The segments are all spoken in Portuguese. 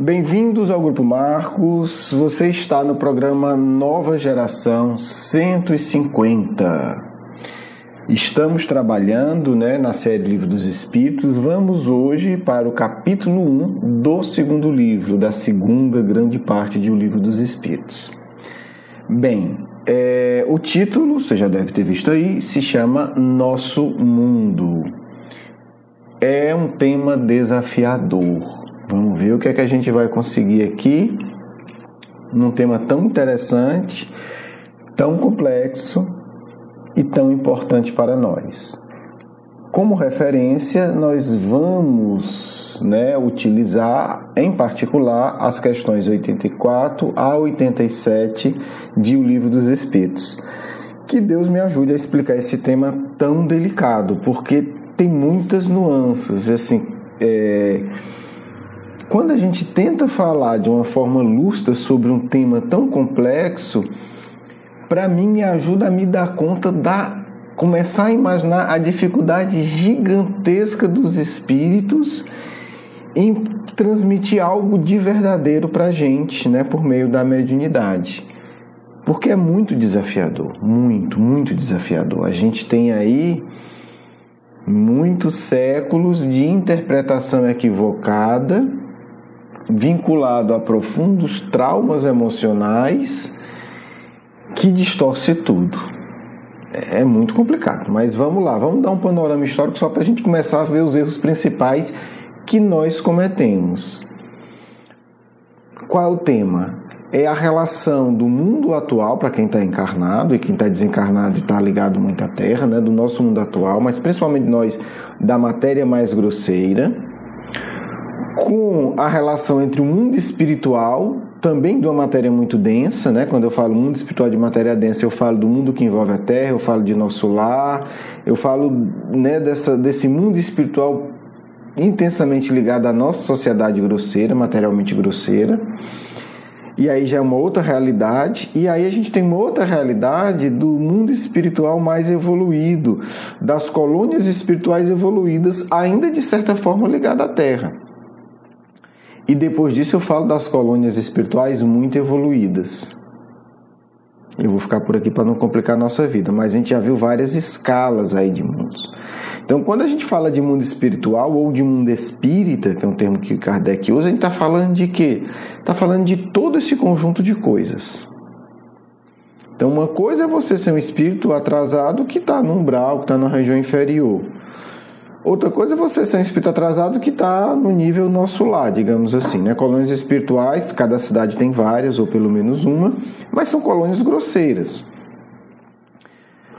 Bem-vindos ao Grupo Marcos, você está no programa Nova Geração 150. Estamos trabalhando na série Livro dos Espíritos. Vamos hoje para o capítulo 1 do segundo livro, da segunda grande parte de O Livro dos Espíritos. Bem, o título, você já deve ter visto aí, se chama Nosso Mundo. É um tema desafiador. Vamos ver o que é que a gente vai conseguir aqui num tema tão interessante, tão complexo e tão importante para nós. Como referência, nós vamos utilizar, em particular, as questões 84 a 87 de O Livro dos Espíritos. Que Deus me ajude a explicar esse tema tão delicado, porque tem muitas nuances, quando a gente tenta falar de uma forma lúcida sobre um tema tão complexo, para mim me ajuda a me dar conta começar a imaginar a dificuldade gigantesca dos espíritos em transmitir algo de verdadeiro para a gente, por meio da mediunidade. Porque é muito desafiador, muito, muito desafiador. A gente tem aí muitos séculos de interpretação equivocada, vinculado a profundos traumas emocionais que distorce tudo. É muito complicado, mas vamos lá, vamos dar um panorama histórico só para a gente começar a ver os erros principais que nós cometemos. Qual é o tema? É a relação do mundo atual, para quem está encarnado e quem está desencarnado e está ligado muito à Terra, do nosso mundo atual, mas principalmente nós da matéria mais grosseira, com a relação entre o mundo espiritual, também de uma matéria muito densa, Quando eu falo mundo espiritual de matéria densa, eu falo do mundo que envolve a Terra, eu falo de nosso lar, eu falo desse mundo espiritual intensamente ligado à nossa sociedade grosseira, materialmente grosseira. E aí já é uma outra realidade, e aí a gente tem uma outra realidade do mundo espiritual mais evoluído, das colônias espirituais evoluídas, ainda de certa forma ligada à Terra. E depois disso eu falo das colônias espirituais muito evoluídas. Eu vou ficar por aqui para não complicar a nossa vida, mas a gente já viu várias escalas aí de mundos. Então, quando a gente fala de mundo espiritual ou de mundo espírita, que é um termo que Kardec usa, a gente está falando de quê? Está falando de todo esse conjunto de coisas. Então, uma coisa é você ser um espírito atrasado que está no umbral, que está na região inferior. Outra coisa é você ser um espírito atrasado que está no nível nosso lar, digamos assim, Colônias espirituais, cada cidade tem várias, ou pelo menos uma, mas são colônias grosseiras.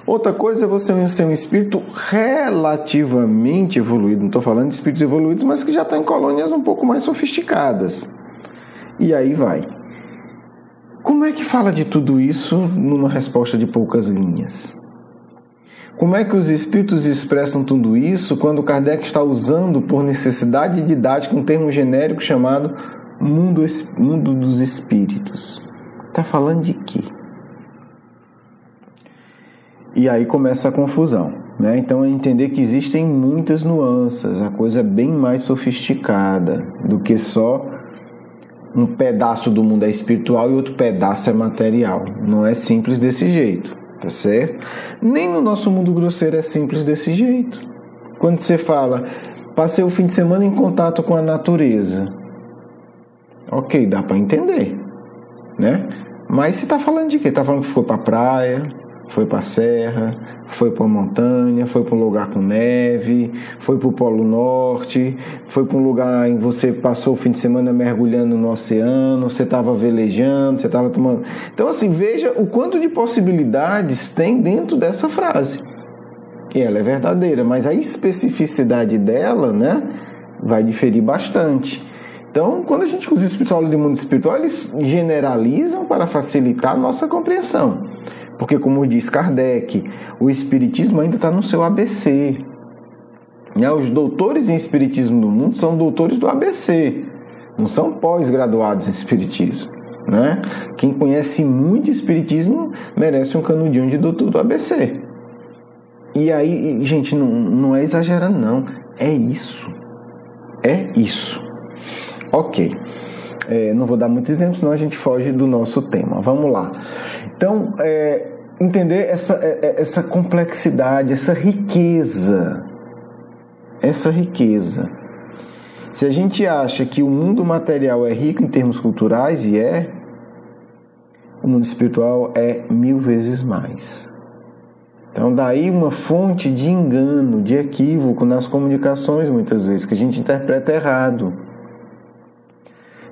Outra coisa é você ser um espírito relativamente evoluído, não estou falando de espíritos evoluídos, mas que já estão em colônias um pouco mais sofisticadas. E aí vai. Como é que fala de tudo isso numa resposta de poucas linhas? Como é que os espíritos expressam tudo isso quando Kardec está usando, por necessidade didática, um termo genérico chamado mundo dos espíritos? Está falando de quê? E aí começa a confusão, Então é entender que existem muitas nuances, a coisa é bem mais sofisticada do que só um pedaço do mundo é espiritual e outro pedaço é material. Não é simples desse jeito. Tá certo? Nem no nosso mundo grosseiro é simples desse jeito. Quando você fala, passei o fim de semana em contato com a natureza. Ok, dá para entender, Mas você está falando de quê? Está falando que foi para a praia, foi para a serra, foi para a montanha, foi para um lugar com neve, foi para o Polo Norte, foi para um lugar em que você passou o fim de semana mergulhando no oceano, você estava velejando, você estava tomando... Então, veja o quanto de possibilidades tem dentro dessa frase. E ela é verdadeira, mas a especificidade dela, vai diferir bastante. Então, quando a gente usa o espiritual de mundo espiritual, eles generalizam para facilitar a nossa compreensão. Porque, como diz Kardec, o espiritismo ainda está no seu ABC. Os doutores em espiritismo do mundo são doutores do ABC, não são pós-graduados em espiritismo. Quem conhece muito espiritismo merece um canudinho de doutor do ABC. E aí, gente, não é exagerando, não. É isso. É isso. Ok. Não vou dar muitos exemplos, senão a gente foge do nosso tema. Vamos lá. Então, entender essa complexidade, essa riqueza. Se a gente acha que o mundo material é rico em termos culturais, e o mundo espiritual é 1000 vezes mais. Então, daí uma fonte de engano, de equívoco nas comunicações, muitas vezes, que a gente interpreta errado.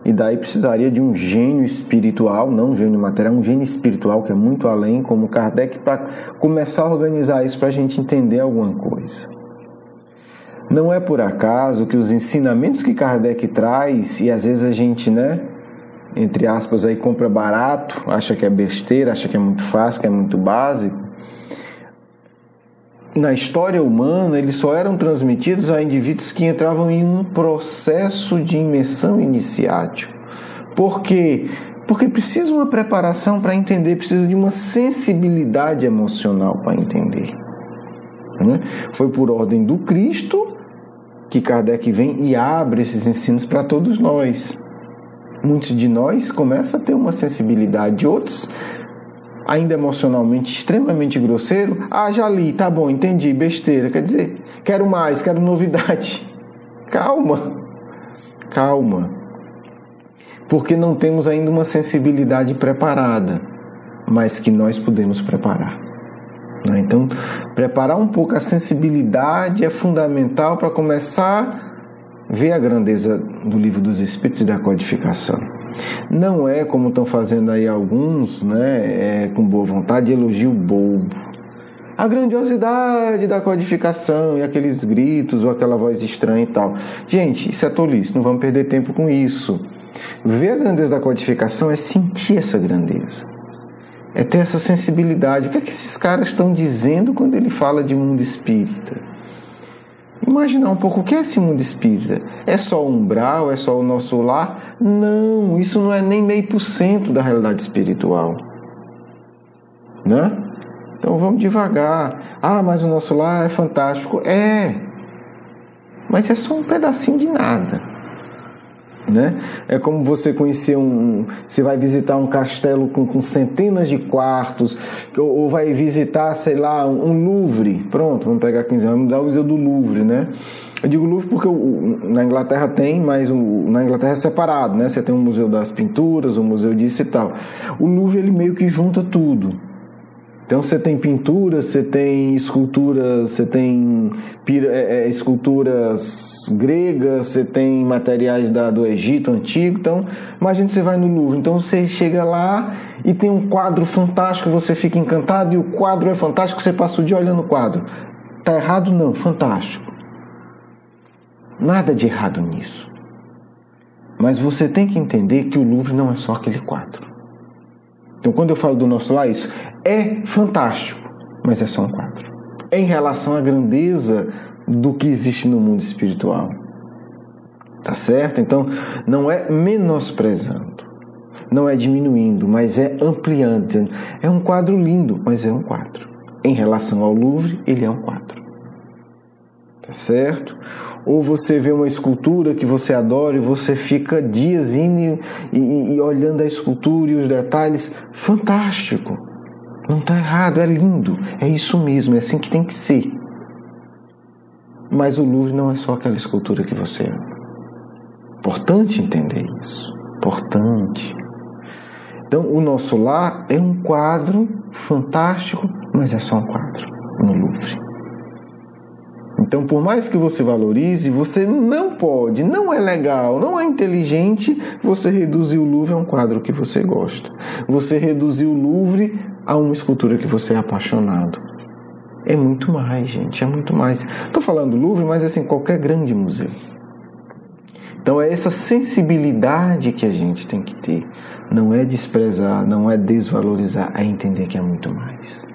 E daí precisaria de um gênio espiritual, não um gênio material, um gênio espiritual que é muito além, como Kardec, para começar a organizar isso para a gente entender alguma coisa. Não é por acaso que os ensinamentos que Kardec traz, e às vezes a gente, entre aspas, aí compra barato, acha que é besteira, acha que é muito fácil, que é muito básico, na história humana, eles só eram transmitidos a indivíduos que entravam em um processo de imersão iniciático. Por quê? Porque precisa uma preparação para entender, precisa de uma sensibilidade emocional para entender. Foi por ordem do Cristo que Kardec vem e abre esses ensinos para todos nós. Muitos de nós começam a ter uma sensibilidade, outros ainda emocionalmente extremamente grosseiro. Já li, tá bom, entendi, besteira, quer dizer, quero mais, quero novidade. Calma, porque não temos ainda uma sensibilidade preparada, mas que nós podemos preparar. Então, preparar um pouco a sensibilidade é fundamental para começar a ver a grandeza do Livro dos Espíritos e da codificação. Não é como estão fazendo aí alguns, com boa vontade, elogio bobo. A grandiosidade da codificação e aqueles gritos ou aquela voz estranha e tal. Gente, isso é tolice, não vamos perder tempo com isso. Ver a grandeza da codificação é sentir essa grandeza. É ter essa sensibilidade. O que é que esses caras estão dizendo quando ele fala de mundo espírita? Imaginar um pouco o que é esse mundo espírita. É só o umbral? É só o nosso lar? Não, isso não é nem 0,5% da realidade espiritual. Então vamos devagar. mas o nosso lar é fantástico. Mas é só um pedacinho de nada. É como você conhecer você vai visitar um castelo com centenas de quartos, ou vai visitar, sei lá, um Louvre. Pronto, vamos pegar 15 anos, vamos dar o Museu do Louvre, Eu digo Louvre porque na Inglaterra tem, mas na Inglaterra é separado, Você tem o Museu das Pinturas, o Museu disso e tal. O Louvre, ele meio que junta tudo. Então você tem pinturas, você tem esculturas, você tem esculturas gregas, você tem materiais do Egito antigo. Então, imagina você vai no Louvre, então você chega lá e tem um quadro fantástico, você fica encantado, e o quadro é fantástico, você passa o dia olhando o quadro. Está errado? Não, fantástico. Nada de errado nisso. Mas você tem que entender que o Louvre não é só aquele quadro. Então, quando eu falo do nosso lar, isso é fantástico, mas é só um quadro. Em relação à grandeza do que existe no mundo espiritual. Tá certo? Então, não é menosprezando, não é diminuindo, mas é ampliando, dizendo, é um quadro lindo, mas é um quadro. Em relação ao Louvre, ele é um quadro. Tá certo? Ou você vê uma escultura que você adora e você fica dias indo e olhando a escultura e os detalhes. Fantástico! Não está errado, é lindo. É isso mesmo, é assim que tem que ser. Mas o Louvre não é só aquela escultura que você ama. Importante entender isso. Importante. Então, o nosso lar é um quadro fantástico, mas é só um quadro no Louvre. Então, por mais que você valorize, você não pode, não é legal, não é inteligente você reduzir o Louvre a um quadro que você gosta. Você reduzir o Louvre a uma escultura que você é apaixonado. É muito mais, gente, é muito mais. Estou falando do Louvre, mas assim, qualquer grande museu. Então, é essa sensibilidade que a gente tem que ter. Não é desprezar, não é desvalorizar, é entender que é muito mais.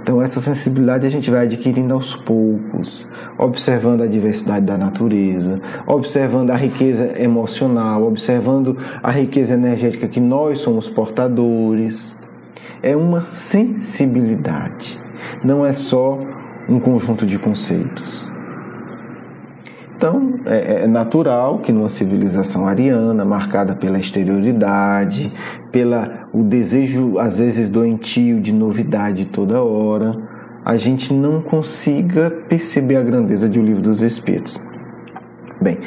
Então, essa sensibilidade a gente vai adquirindo aos poucos, observando a diversidade da natureza, observando a riqueza emocional, observando a riqueza energética que nós somos portadores. É uma sensibilidade, não é só um conjunto de conceitos. Então, é natural que numa civilização ariana, marcada pela exterioridade, o desejo, às vezes, doentio de novidade toda hora, a gente não consiga perceber a grandeza de O Livro dos Espíritos. Bem,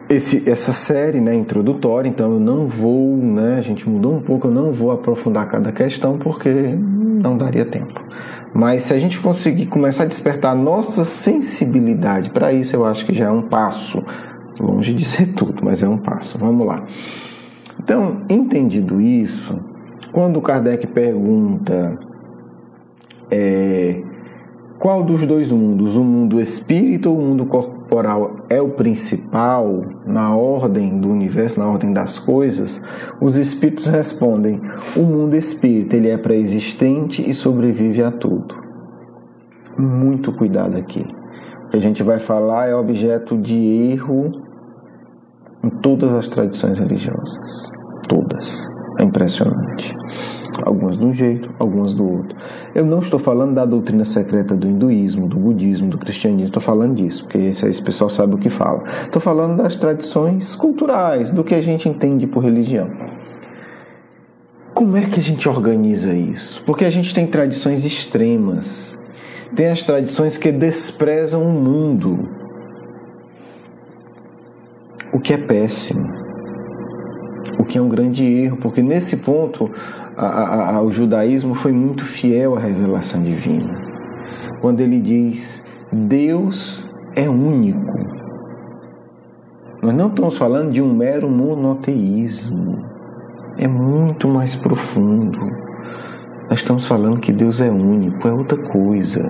essa série, né, introdutória, então eu não vou, né, a gente mudou um pouco, eu não vou aprofundar cada questão porque não daria tempo. Mas se a gente conseguir começar a despertar a nossa sensibilidade para isso, eu acho que já é um passo, longe de ser tudo, mas é um passo. Vamos lá. Então, entendido isso, quando Kardec pergunta qual dos dois mundos, o mundo espírita ou o mundo corporal é o principal na ordem do universo, na ordem das coisas, os espíritos respondem: o mundo espírita, ele é pré-existente e sobrevive a tudo. Muito cuidado aqui. O que a gente vai falar é objeto de erro em todas as tradições religiosas. Todas. É impressionante. Algumas de um jeito, algumas do outro. Eu não estou falando da doutrina secreta do hinduísmo, do budismo, do cristianismo. Estou falando disso, porque esse pessoal sabe o que fala. Estou falando das tradições culturais, do que a gente entende por religião. Como é que a gente organiza isso? Porque a gente tem tradições extremas. Tem as tradições que desprezam o mundo, o que é péssimo, o que é um grande erro, porque nesse ponto o judaísmo foi muito fiel à revelação divina. Quando ele diz: Deus é único. Nós não estamos falando de um mero monoteísmo. É muito mais profundo. Nós estamos falando que Deus é único, é outra coisa,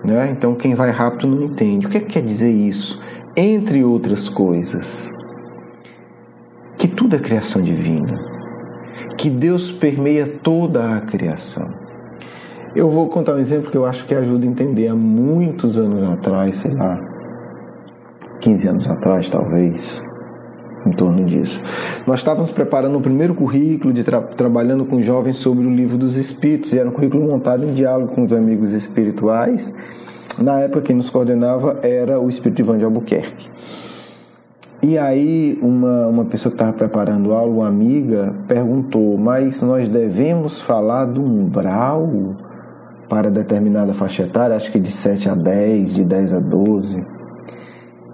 né? Então quem vai rápido não entende. O que quer dizer isso? Entre outras coisas, que tudo é criação divina, que Deus permeia toda a criação. Eu vou contar um exemplo que eu acho que ajuda a entender. Há muitos anos atrás, sei lá, 15 anos atrás talvez, em torno disso, nós estávamos preparando o primeiro currículo, trabalhando com jovens sobre o Livro dos Espíritos, e era um currículo montado em diálogo com os amigos espirituais. Na época quem nos coordenava era o Espírito Ivan de Albuquerque. E aí uma pessoa que estava preparando a aula, uma amiga, perguntou: mas nós devemos falar do umbral para determinada faixa etária, acho que de 7 a 10, de 10 a 12.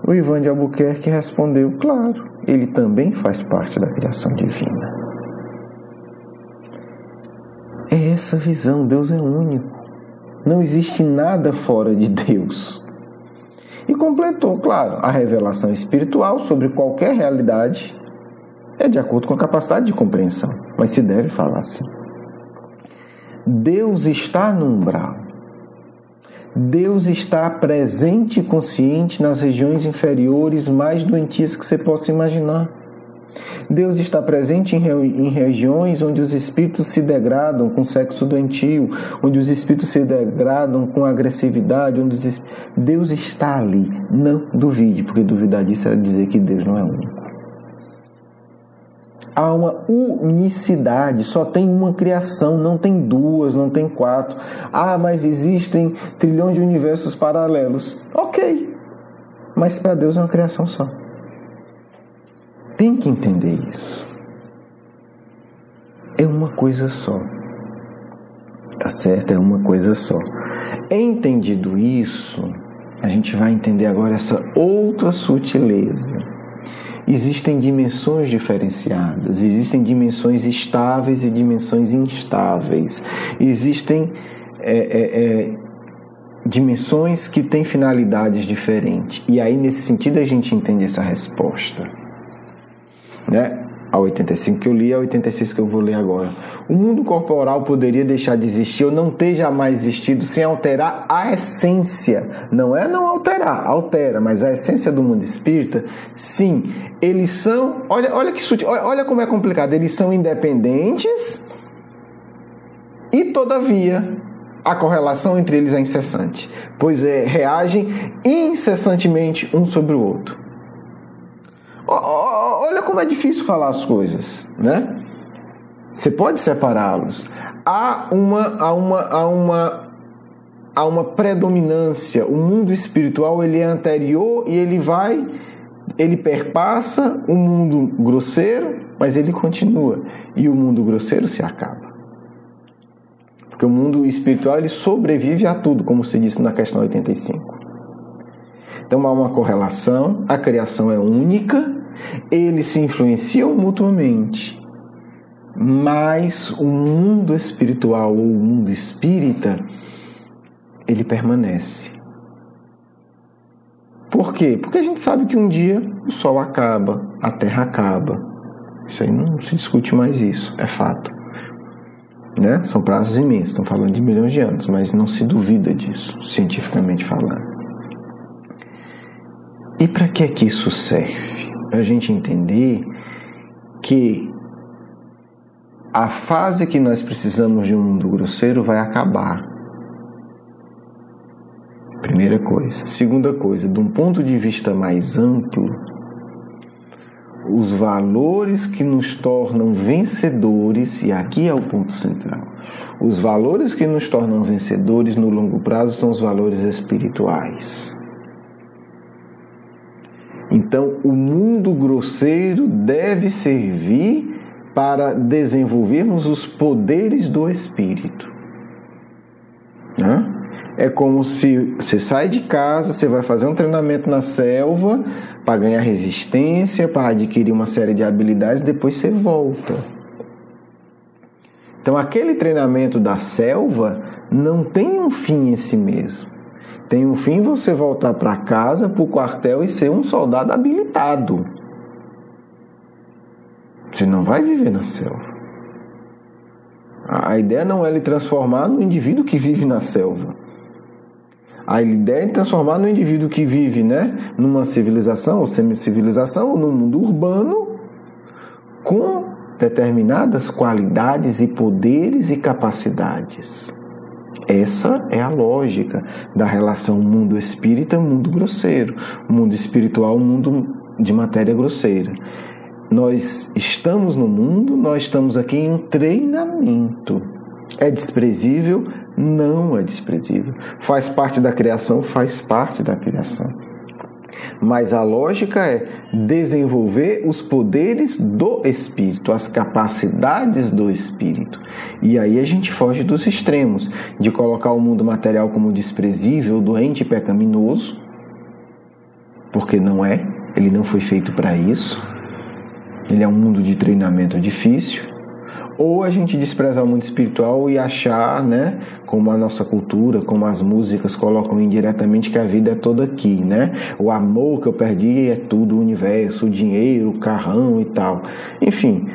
O Ivan de Albuquerque respondeu: claro, ele também faz parte da criação divina. É essa visão, Deus é único. Não existe nada fora de Deus. E completou, claro, a revelação espiritual sobre qualquer realidade é de acordo com a capacidade de compreensão, mas se deve falar assim. Deus está no umbral. Deus está presente e consciente nas regiões inferiores mais doentias que você possa imaginar. Deus está presente em regiões onde os espíritos se degradam com sexo doentio, onde os espíritos se degradam com agressividade, Deus está ali. Não duvide, porque duvidar disso é dizer que Deus não é único. Há uma unicidade, só tem uma criação, não tem duas, não tem quatro. Ah, mas existem trilhões de universos paralelos. Ok, mas para Deus é uma criação só. Tem que entender isso. É uma coisa só. Tá certo? É uma coisa só. Entendido isso, a gente vai entender agora essa outra sutileza. Existem dimensões diferenciadas, existem dimensões estáveis e dimensões instáveis. Existem dimensões que têm finalidades diferentes. E aí, nesse sentido, a gente entende essa resposta. Né? A 85 que eu li e a 86 que eu vou ler agora. O mundo corporal poderia deixar de existir ou não ter jamais existido sem alterar a essência. Não é não alterar, altera, mas a essência do mundo espírita, sim, eles são, olha que sutil, olha como é complicado, eles são independentes e, todavia, a correlação entre eles é incessante, pois reagem incessantemente um sobre o outro. Olha como é difícil falar as coisas, né? Você pode separá-los. Há uma há uma predominância. O mundo espiritual ele é anterior e ele perpassa o mundo grosseiro, mas ele continua. E o mundo grosseiro se acaba. Porque o mundo espiritual ele sobrevive a tudo, como se disse na questão 85. Então há uma correlação, a criação é única, eles se influenciam mutuamente. Mas o mundo espiritual ou o mundo espírita, ele permanece. Por quê? Porque a gente sabe que um dia o sol acaba, a terra acaba. Isso aí não se discute mais isso, é fato. Né? São prazos imensos, estão falando de milhões de anos, mas não se duvida disso, cientificamente falando. E para que é que isso serve? Para a gente entender que a fase que nós precisamos de um mundo grosseiro vai acabar. Primeira coisa. Segunda coisa, de um ponto de vista mais amplo, os valores que nos tornam vencedores, e aqui é o ponto central, os valores que nos tornam vencedores no longo prazo são os valores espirituais. Então, o mundo grosseiro deve servir para desenvolvermos os poderes do espírito. É como se você sai de casa, você vai fazer um treinamento na selva para ganhar resistência, para adquirir uma série de habilidades, depois você volta. Então, aquele treinamento da selva não tem um fim em si mesmo. Tem um fim você voltar para casa, para o quartel e ser um soldado habilitado. Você não vai viver na selva. A ideia não é lhe transformar no indivíduo que vive na selva. A ideia é transformar no indivíduo que vive, numa civilização ou semi-civilização, ou num mundo urbano, com determinadas qualidades e poderes e capacidades. Essa é a lógica da relação mundo espírita, mundo grosseiro. Mundo espiritual, mundo de matéria grosseira. Nós estamos no mundo, nós estamos aqui em um treinamento. É desprezível? Não é desprezível. Faz parte da criação? Faz parte da criação. Mas a lógica é desenvolver os poderes do espírito, as capacidades do espírito. E aí a gente foge dos extremos, de colocar o mundo material como desprezível, doente e pecaminoso, porque não é, ele não foi feito para isso. Ele é um mundo de treinamento difícil. Ou a gente desprezar o mundo espiritual e achar, como a nossa cultura, como as músicas colocam indiretamente, que a vida é toda aqui, O amor que eu perdi é tudo, o universo, o dinheiro, o carrão e tal. Enfim,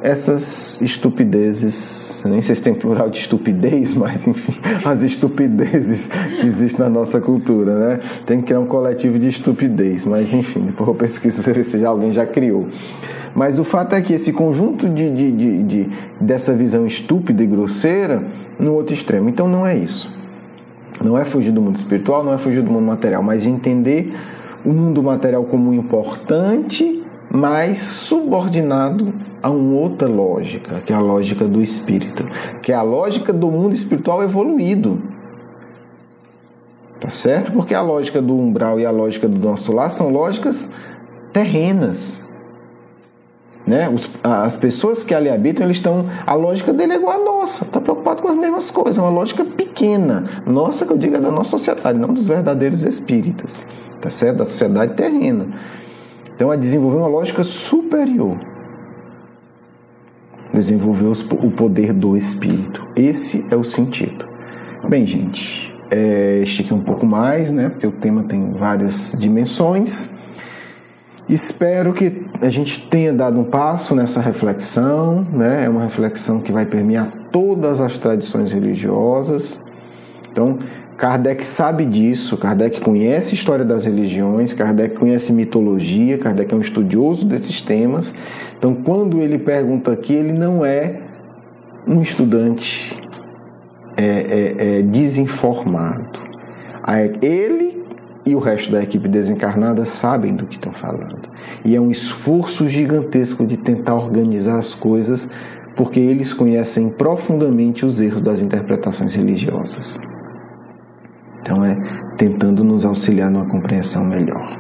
essas estupidezes, nem sei se tem plural de estupidez, mas enfim, as estupidezes que existem na nossa cultura, Tem que criar um coletivo de estupidez, mas enfim, depois eu pesquiso se alguém já criou. Mas o fato é que esse conjunto dessa visão estúpida e grosseira no outro extremo. Então não é isso. Não é fugir do mundo espiritual, não é fugir do mundo material, mas entender o mundo material como importante, mas subordinado a uma outra lógica, que é a lógica do espírito, que é a lógica do mundo espiritual evoluído. Tá certo? Porque a lógica do umbral e a lógica do nosso lar são lógicas terrenas. As pessoas que ali habitam, a lógica dele é igual a nossa, está preocupado com as mesmas coisas, é uma lógica pequena, nossa, que eu digo é da nossa sociedade, não dos verdadeiros espíritas, tá certo? Da sociedade terrena. Então é desenvolver uma lógica superior, desenvolver o poder do espírito. Esse é o sentido. Bem, gente, estiquei um pouco mais, porque o tema tem várias dimensões. Espero que a gente tenha dado um passo nessa reflexão, É uma reflexão que vai permear todas as tradições religiosas. Então, Kardec sabe disso, Kardec conhece a história das religiões, Kardec conhece mitologia, Kardec é um estudioso desses temas. Então, quando ele pergunta aqui, ele não é um estudante desinformado. Ele e o resto da equipe desencarnada sabem do que estão falando. E é um esforço gigantesco de tentar organizar as coisas, porque eles conhecem profundamente os erros das interpretações religiosas. Então é tentando nos auxiliar numa compreensão melhor.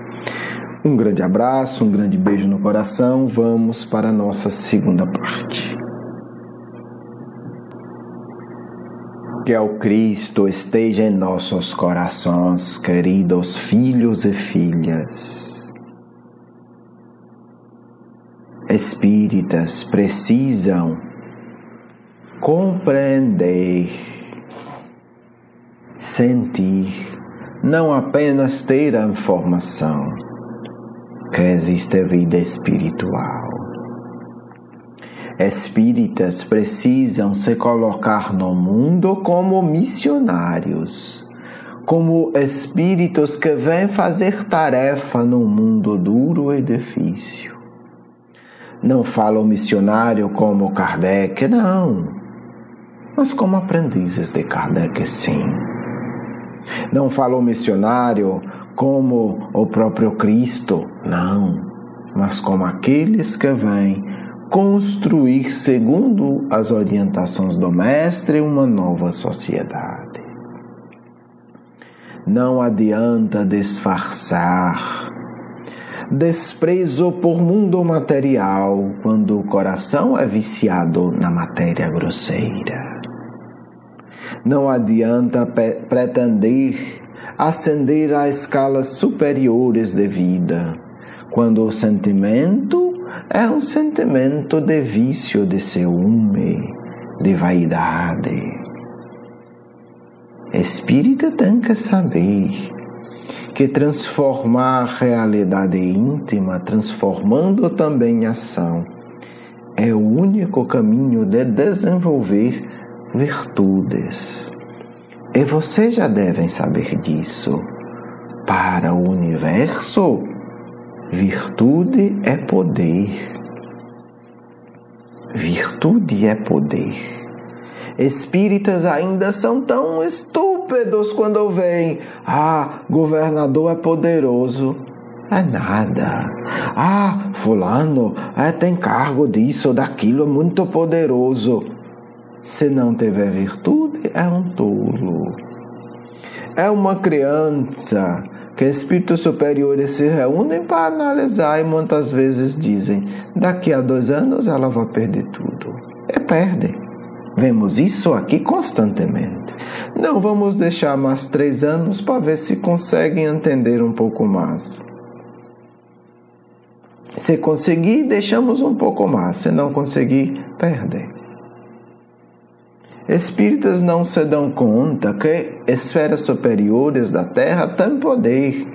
Um grande abraço, um grande beijo no coração. Vamos para a nossa segunda parte. Que o Cristo esteja em nossos corações, queridos filhos e filhas. Espíritas precisam compreender, sentir, não apenas ter a informação que existe a vida espiritual. Espíritas precisam se colocar no mundo como missionários, como espíritos que vêm fazer tarefa num mundo duro e difícil. Não falo missionário como Kardec, não, mas como aprendizes de Kardec, sim. Não falo missionário como o próprio Cristo, não, mas como aqueles que vêm construir, segundo as orientações do Mestre, uma nova sociedade. Não adianta disfarçar desprezo por mundo material quando o coração é viciado na matéria grosseira. Não adianta pretender ascender a escalas superiores de vida quando o sentimento é um sentimento de vício, de ciúme, de vaidade. Espírita tem que saber que transformar a realidade íntima, transformando também a ação, é o único caminho de desenvolver virtudes. E vocês já devem saber disso. Para o universo, virtude é poder. Virtude é poder. Espíritas ainda são tão estúpidos quando veem: governador é poderoso. É nada. Fulano tem cargo disso ou daquilo, é muito poderoso. Se não tiver virtude, é um tolo. É uma criança que espíritos superiores se reúnem para analisar e muitas vezes dizem: daqui a 2 anos ela vai perder tudo. E perde. Vemos isso aqui constantemente. Não vamos deixar mais 3 anos para ver se conseguem entender um pouco mais. Se conseguir, deixamos um pouco mais. Se não conseguir, perde. Espíritas não se dão conta que esferas superiores da Terra têm poder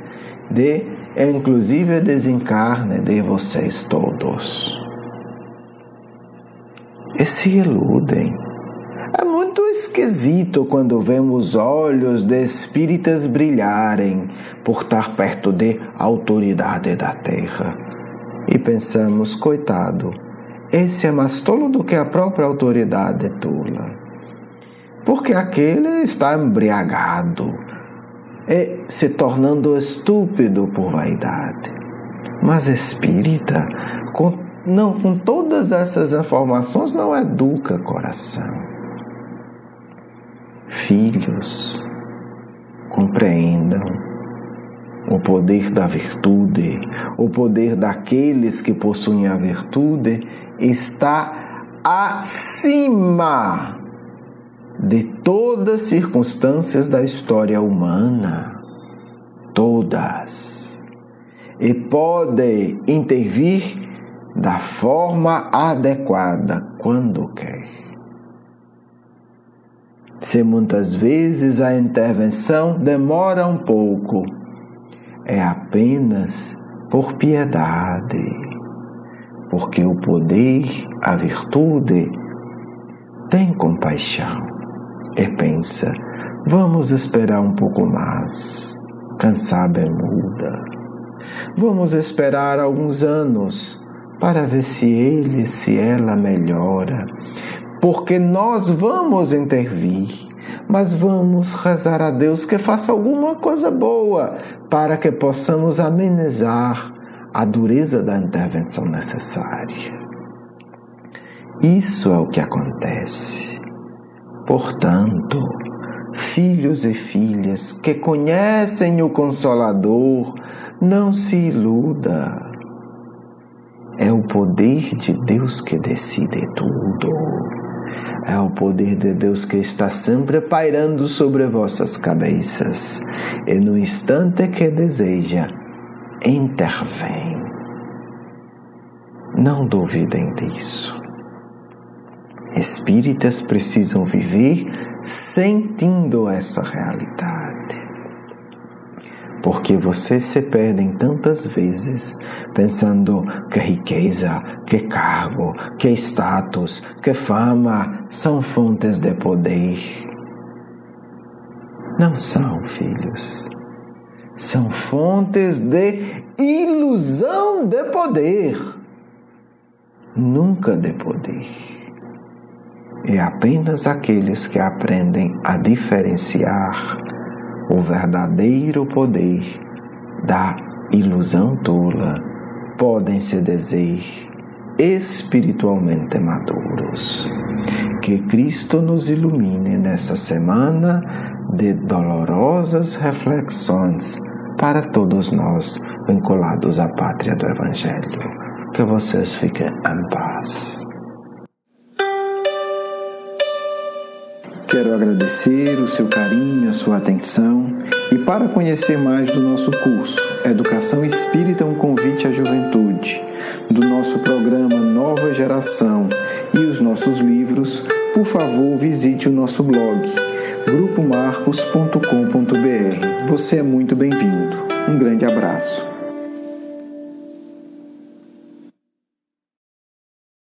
de, inclusive, desencarne de vocês todos. E se iludem. É muito esquisito quando vemos olhos de espíritas brilharem por estar perto de autoridade da Terra. E pensamos: coitado, esse é mais tolo do que a própria autoridade tula. Porque aquele está embriagado e se tornando estúpido por vaidade. Mas espírita, com todas essas informações, não educa coração. Filhos, compreendam o poder da virtude, o poder daqueles que possuem a virtude está acima de todas as circunstâncias da história humana, todas, e pode intervir da forma adequada quando quer. Se muitas vezes a intervenção demora um pouco, é apenas por piedade, porque o poder, a virtude, tem compaixão. E pensa: vamos esperar um pouco mais. Quem sabe muda. Vamos esperar alguns anos para ver se ele, se ela melhora. Porque nós vamos intervir, mas vamos rezar a Deus que faça alguma coisa boa para que possamos amenizar a dureza da intervenção necessária. Isso é o que acontece. Portanto, filhos e filhas que conhecem o Consolador, não se iluda. É o poder de Deus que decide tudo. É o poder de Deus que está sempre pairando sobre vossas cabeças. E no instante que deseja, intervém. Não duvidem disso. Espíritas precisam viver sentindo essa realidade. Porque vocês se perdem tantas vezes pensando que riqueza, que cargo, que status, que fama são fontes de poder. Não são, filhos. São fontes de ilusão de poder. Nunca de poder. E apenas aqueles que aprendem a diferenciar o verdadeiro poder da ilusão tula podem se dizer espiritualmente maduros. Que Cristo nos ilumine nessa semana de dolorosas reflexões para todos nós vinculados à pátria do Evangelho. Que vocês fiquem em paz. Quero agradecer o seu carinho, a sua atenção e para conhecer mais do nosso curso Educação Espírita, um convite à juventude, do nosso programa Nova Geração e os nossos livros, por favor visite o nosso blog grupomarcos.com.br. Você é muito bem-vindo. Um grande abraço.